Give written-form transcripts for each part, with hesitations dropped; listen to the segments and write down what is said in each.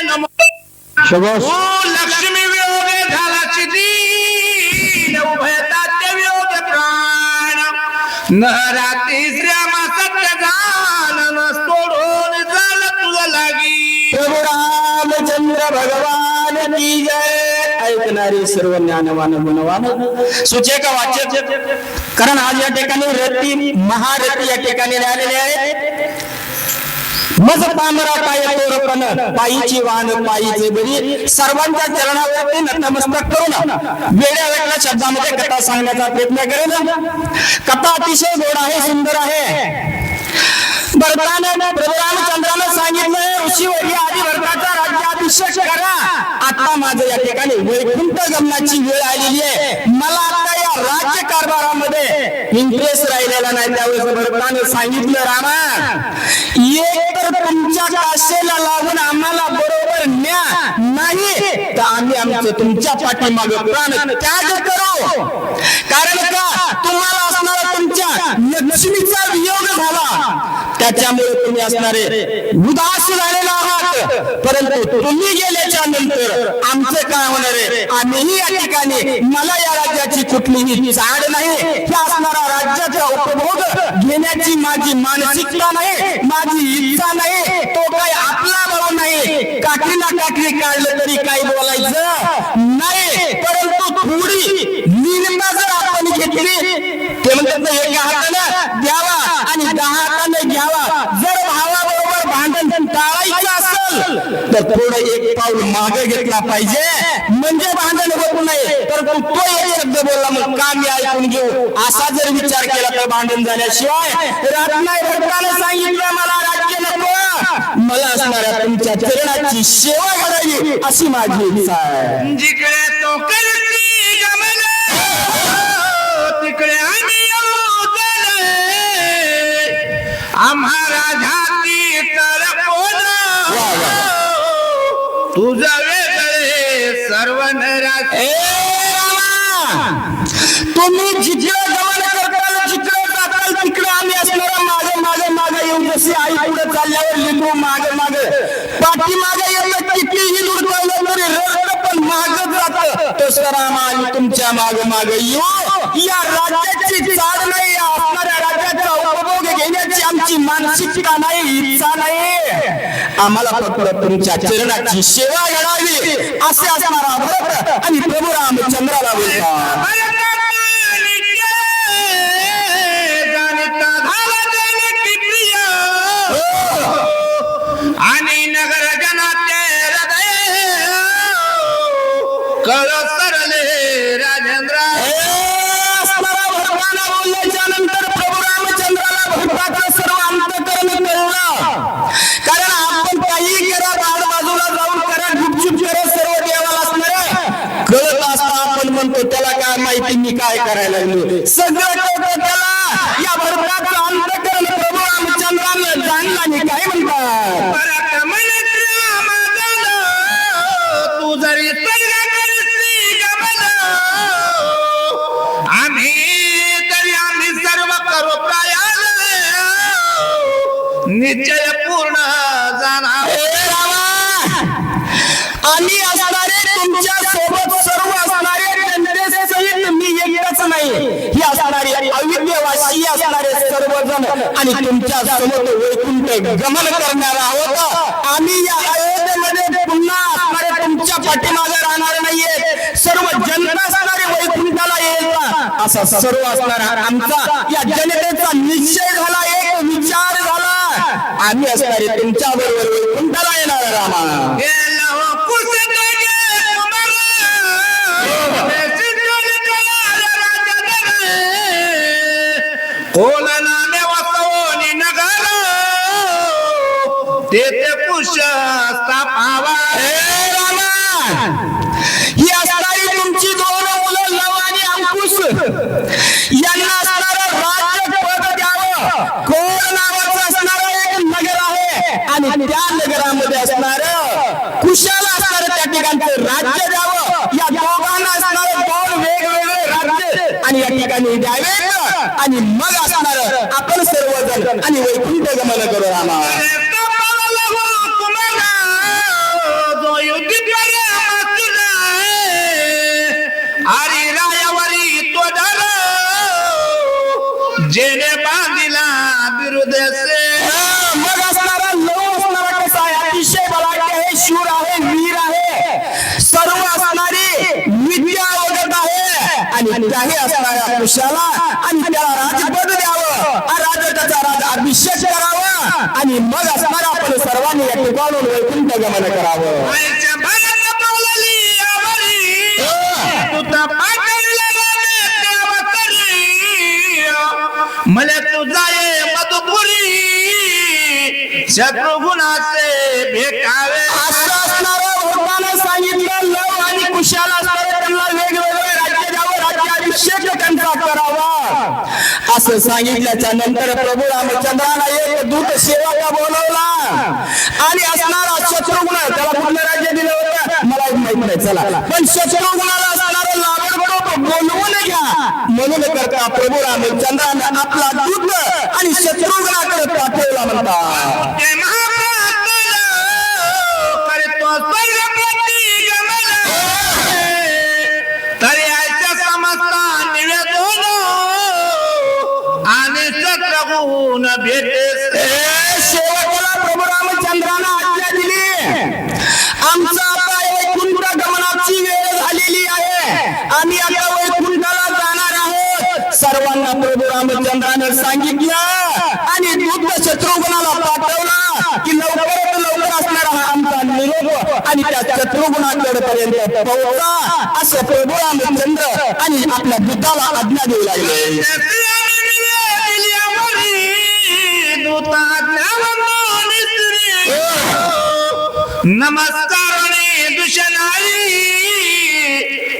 नमो शबाश. ओ लक्ष्मी वियोगे झाला चिदी उभयता ते वियोग प्राण नहराती श्यामा सत्य जान सोडून झालं तुझं लागी. प्रभू रामचंद्र भगवान की जय. ऐकणारे सर्व ज्ञानवान गुणवान सुचेक वाच्य, कारण आज या ठिकाणी रती महारथी या ठिकाणी आलेले आहेत. मज पामरा काय तोरपण पायीची वाहन पायीचे बरी सर्वांच्या चरणावरती नतमस्तक करून वेगळ्या वेगळ्या शब्दामध्ये कथा सांगण्याचा प्रयत्न करेल. कथा अतिशय गोड आहे, सुंदर आहे. भरताने प्रभू रामचंद्रानं सांगितलं ऋषीवर्य आधी भरताचा राज्याभिषेक करा. आता माझं या ठिकाणी वैकुंठ गमनाची वेळ आलेली आहे. मला आता या राज्य कारभारामध्ये इंटरेस्ट राहिलेला नाही. त्यावेळेस भरताने सांगितलं रामा एक तर तुमच्या काशेला लागून आम्हाला बरोबर न्या, नाही तर आम्ही आमचं तुमच्या पाठीमागे प्राण त्याग करू. कारण का तुम्हाला असणारा तुमच्या लक्ष्मीचा वियोग झाला, त्याच्यामुळे तुम्ही असणारे उदास झालेला आहात. परंतु तुम्ही गेल्याच्या नंतर आमचं काय होणार आहे? आम्हीही या ठिकाणी मला या राज्याची कुठलीही चाड नाही. या असणारा राज्याचा उपभोग घेण्याची माझी मानसिकता नाही, माझी इच्छा नाही. तो काय आपला बळा नाही. काठीला काठी काढलं तरी काही बोलायचं नाही. परंतु थोडी निर्णय जर आपण घेतली, ते म्हणतात एका हाताने द्यावा आणि 10 हाताने घ्यावा. जर भावाबरोबर भांडण टाळायचं असेल तर थोडं एक पाऊल मागे घेतला पाहिजे, म्हणजे भांडण होत नाही. तर तो एक शब्द बोलला मग का मी ऐकून घेऊ, असा जर विचार केला तर भांडण झाल्याशिवाय राहत नाही. भक्ताने सांगितलं मला राज्य नको, मला असणाऱ्या तुमच्या चरणाची सेवा करावी अशी माझी इच्छा आहे. जिकडे तो करती गमन तिकडे आम्ही येऊ चले. आम्हाला झाती तर कोण तुझं वेगळे सर्व नराचे. तुम्ही जिकडे गमन करताल, जिकडे जाताल तिकडे आम्ही असणारा मागे मागे मागे येऊन जशी आई पुढे चालल्यावर लिंबू मागे मागे पाठी मागे येतं. कितीही लुडकवलं तरी रस्ता पण मागत राहतं. तसं आम्ही तुमच्या मागे मागे येऊ. या राज्याची चाड नाही, या असणाऱ्या राज्याचा उपभोग घेण्याची आमची मानसिकता नाही, इच्छा नाही. आम्हाला फक्त तुमच्या चरणाची सेवा घडावी असे असणारा भरत आणि प्रभू रामचंद्राला बोलतात. आणि नगर जनाते हृदय कळ सरले राजेंद्र. बोलल्याच्या नंतर प्रभू रामचंद्राला भक्ताचं सर्व अंतःकरण कळलं. कारण आपण काही करा, बाजूला जाऊन करा, गुपचूप करा, सर्व देवाला असणार कळत असता आपण म्हणतो त्याला काय माहिती मी काय करायला लागलो. सगळं कळतं त्याला. या भक्ताचं अंतःकरण प्रभू रामचंद्राला जाणलं आणि काय म्हणतात तू जरी आम्ही सर्व करू प्रयास निश्चय पूर्ण जाणार. आम्ही असणारे तुमच्या सोबत सर्व असणारे जनतेसहित मी एकच नाही, ही असणारी अविद्यवासी असणारे सर्वजण आणि तुमच्या समोर वैकुंठ गमन करणार आहोत. आम्ही या अयोध्येमध्ये पुन्हा असणारे तुमच्या पाठीमागे राहणार नाहीये. सर्व जनता असणारे वैकुंठाला येईल असा सर्व असणारा आमचा या जनतेचा निश्चय झाला, एक विचार झाला. आम्ही असणारे तुमच्या बरोबर वैकुंठाला येणार रामा. कोलनाने वाचवणी नगर तेथे पुष स्थापावा. ही असणारी तुमची 2 मुलं लव आणि अंकुश यांना असणारं राज्य पद द्यावं. कोण नावाचं असणारं एक नगर आहे आणि त्या नगरामध्ये असणारं कुशाला असणारं त्या ठिकाणचं राज्य द्यावं. या दोघांना असणारं 2 वेगवेगळे राज्य आणि या ठिकाणी द्यावे आणि मग असणार आपण सर्वजण आणि वैकुंठ गमन करू रामा. कुशाला आणि त्याला राजपद द्यावं, राजटाचा राज अभिषेक करावा आणि मग असणार आपण सर्वांनी या ठिकाणून वैकुंठ गमन करावं. आईच्या बाळाला बोलली आवरी, तुझा पाठवला देवा तरी, मला तुझा ये मधुपुरी शत्रुघ्नाचे भेटावे. असं असणारं भगवानं सांगितलं. लव आणि कुशाला असणारं त्यांना वेगवेगळे राज्य द्यावं, राज्याभिषेक त्यांचा करावा असं सांगितल्याच्या नंतर प्रभू रामचंद्राला एक दूत सेवक बोलवला आणि असणारा शत्रुघ्न, त्याला कुठलं राज्य दिलं होतं मला माहित नाही, चला पण शत्रुघ्नाला असणारं लावड बोलवून घ्या म्हणून करता प्रभू रामचंद्राने आपला दूत आणि शत्रुघ्नाकडे पाठवला म्हणतात. ते महापातळ करतो स्वर्गप्रती गमन, तरी आयच्या समस्ता निवेदन आणि शत्रुघ्न भेटे. शेवटला प्रभू रामचंद्राने आज्ञा दिली, आमचा आता वैकुंठ गमनाची वेळ झालेली आहे, आम्ही आता वैकुंठाला जाणार आहोत. सर्वांना प्रभू रामचंद्राने सांगितलं आणि दूत शत्रुघ्नाला पाठवला की लवकरात लवकर असणारा हा आमचा निरोप आणि त्या शत्रुघ्नाकडे पर्यंत पोहोचा असं प्रभू रामचंद्र आणि आपल्या दूताला आज्ञा देऊ लागले. नमस्कार दुषणारी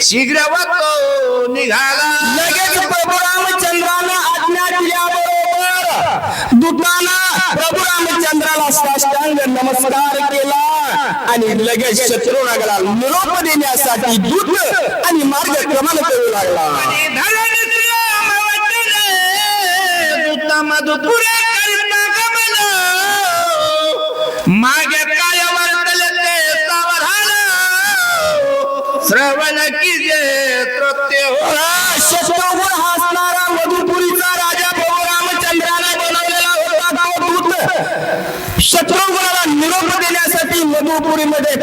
शीघ्र वतो निघाला. लगेच प्रभू रामचंद्रानं आज्ञा दिल्याबरोबर दूतानं प्रभू रामचंद्राला साष्टांग नमस्कार केला आणि लगेच शत्रुघ्नाला निरोप देण्यासाठी दूत आणि मार्गक्रमण करू लागला. मधुपुरे करिता गमन, मागे काय वर्तले ते सावधान, श्रवण कीजे तृप्ते हो. शत्रुघ्न हा असणारा मधुपुरीचा राजा प्रभू रामचंद्राने बनवलेला होता. तो दूत शत्रुघ्नाला निरोप देण्यासाठी मधुपुरीमध्ये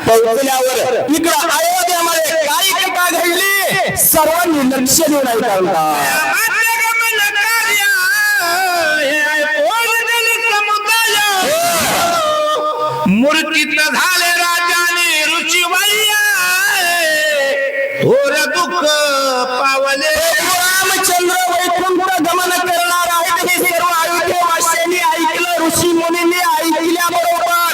पोहोचल्यावर इकडं अयोध्येमध्ये काय घटना घडली सर्वांनी लक्ष देऊन ऐकायला. मूर्तीत झाले राजाने ऋषीवैया, थोर दुःख पावले. रामचंद्र वैकुंठ गमन करणार आहेत हे सर्व अयोध्येवासियांनी ऐकलं. ऋषी मुनींनी ऐकल्याबरोबर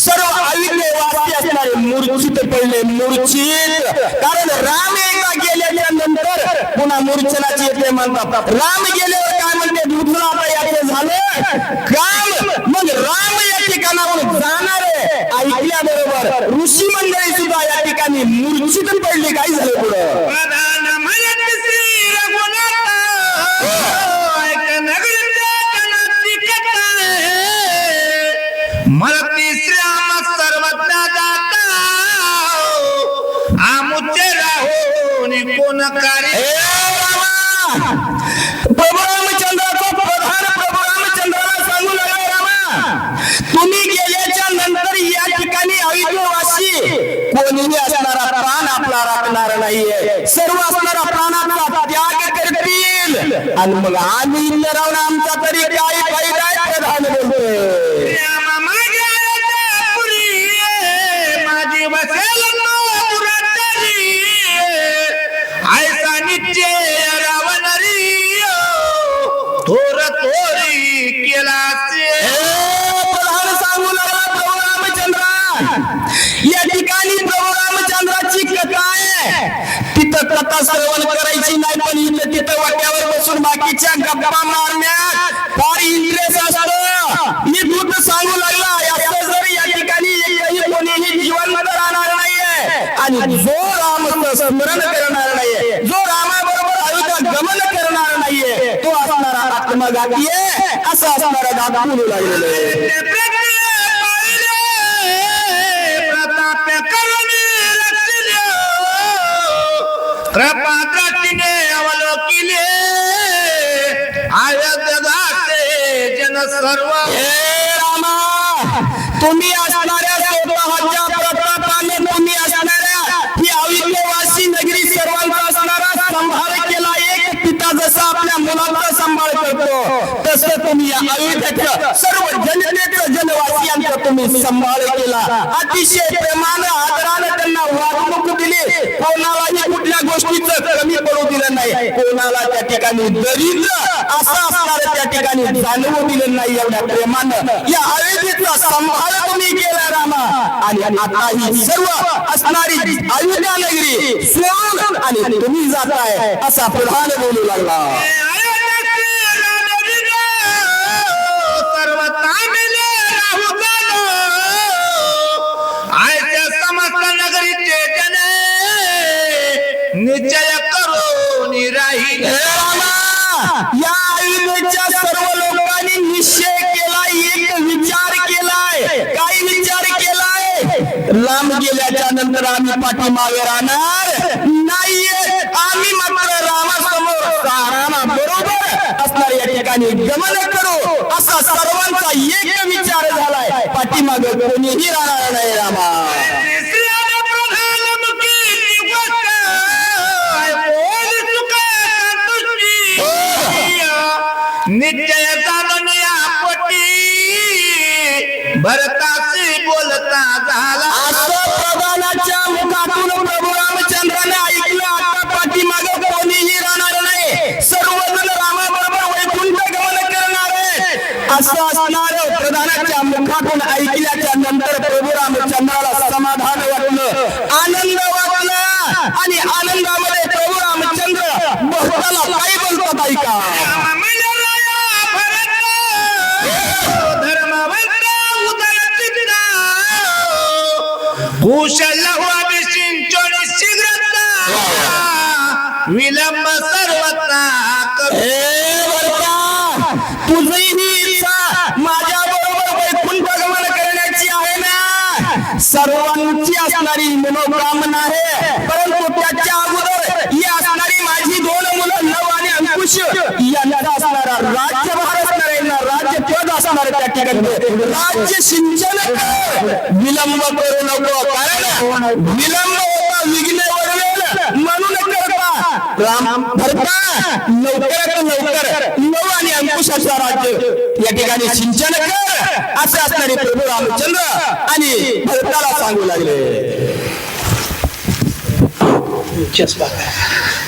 सर्व अयोध्येवासी असणारे मूर्छित पडले, मूर्छित. कारण राम एकदा गेल्याच्या नंतर पुन्हा मूर्छनाची येते म्हणतात. राम गेल्यावर काय म्हणते, दुसरं आता याचे झालं काम, मग राम या ठिकाणावरून जाणार आहे. ऐकल्याबरोबर ऋषी मंडळी सुद्धा या ठिकाणी मूर्छित पडली. काय झालं पुढं, प्रधान म्हणत श्री रघुनाथ, ऐक नगरीच्या कणाची कथा, मरती श्याम सर्वज्ञ जाता, आमुचे राहोनी कोण कार्य. प्रभू रामचंद्राचा प्रधान प्रभू रामचंद्राला सांगू लागला, रामा तुम्ही गेल्याच्या नंतर या ठिकाणी अयोध्येवासी कोणीही असणारा प्राण आपला राखणार नाहीये. सर्व असणारा प्राणाचा त्याग करतील आणि मग आम्ही इथं राहून आमचा तरी काय फायदा आहे. प्रधान बोलतोय, श्याम मागे आल्या पुरी, माझी वसेल पुरंदरी, ऐसा निश्चय रावणारी, थोर थोरी केला प्रधान सांगू लागला प्रभू रामचंद्रा. या ठिकाणी प्रभू रामचंद्राची कथा आहे, तिथं कथा श्रवण करायची नाही, पण इथं तिथं वाट्यावर बसून बाकीच्या गप्पा मारण्यात फार इंटरेस्ट असतो. मी दूत सांगू लागला, याचं जर या ठिकाणी एकही कोणीही जिवंत राहणार नाहीये आणि जो रामाचं स्मरण करणार नाहीये, जो रामाबरोबर अयोध्या गमन करणार नाहीये, तो असणारा आत्मघाती आहे असं असणारा दादा बोलू लागलेलं. प्रताप करुणी रचले, कृपा दृष्टीने अवलोकिले, अयोध्या जाते जन सर्व. रामा तुम्ही असणाऱ्या स्वतःच्या प्रतापाने तुम्ही असणाऱ्या ही अयोध्येवासी नगरी सर्वांचा असणारा संभार मुलाचा सांभाळ करतो तसं तुम्ही या अयोध्येच्या सर्व जनतेचं जनवासियांचा तुम्ही सांभाळ केला. अतिशय प्रेमानं आदरानं त्यांना वागणूक दिली. कोणालाही कुठल्या गोष्टीचं कमी पडू दिलं नाही. कोणाला त्या ठिकाणी दरिद्र असं असणार त्या ठिकाणी जाणवू दिलं नाही. एवढ्या प्रेमानं या अयोध्येचा सांभाळ तुम्ही केला रामा. आणि आता ही सर्व असणारी अयोध्या नगरी सोडून आणि तुम्ही जाताय असा प्रधान बोलू लागला. सर्व तामिले राहू गालो. आयच्या समस्त नगरीचे जने निश्चय करून राहील. हे रामा, या अयोध्येच्या सर्व लोकांनी निश्चय केला, एक विचार केलाय. काय विचार केलाय? राम गेल्याच्या नंतर आम्ही पाठीमागे राहणार नाहीये. आम्ही मात्र रामासमोर रामाबरोबर असणार या ठिकाणी गमन करू असा सर्वांचा एक विचार झालाय. पाठीमागे कोणीही राहणार नाही रामा. निश्चय जाणून या पोटी भरताशी बोलता झाला. असं प्रधानाच्या मुखातून प्रभू रामचंद्राने ऐकलं. आता पाठीमागे कोणीही राहणार नाही. सर्वजण रामाबरोबर वैकुंठ गमन करणार आहे असं असणार प्रधानाच्या मुखातून ऐकल्याच्या नंतर प्रभू रामचंद्राला समाधान वाटलं, आनंद वाटला. आणि आनंदामध्ये प्रभू रामचंद्र भक्ताला काय बोलतात ऐका. विलंब सर्वता तुझीही इच्छा माझ्या बरोबर वैकुंठ गमन करण्याची आहे ना. सर्वांची असणारी मनोकामना आहे. परंतु त्याच्या अगोदर ही असणारी माझी 2 मुलं लव आणि अंकुश यांचा असणारा राज्यभार असणार आहे ना, राज्यपद असणार त्या ठिकाणी राज्य सिंचन कर. विलंब करू नको, कारण विलंब होता विघ्न वळवेल. म्हणून करता राम भरता लवकरात लवकर लव आणि अंकुशाचं राज्य या ठिकाणी सिंचन कर असे असणारे प्रभू रामचंद्र आणि भरताला सांगू लागले.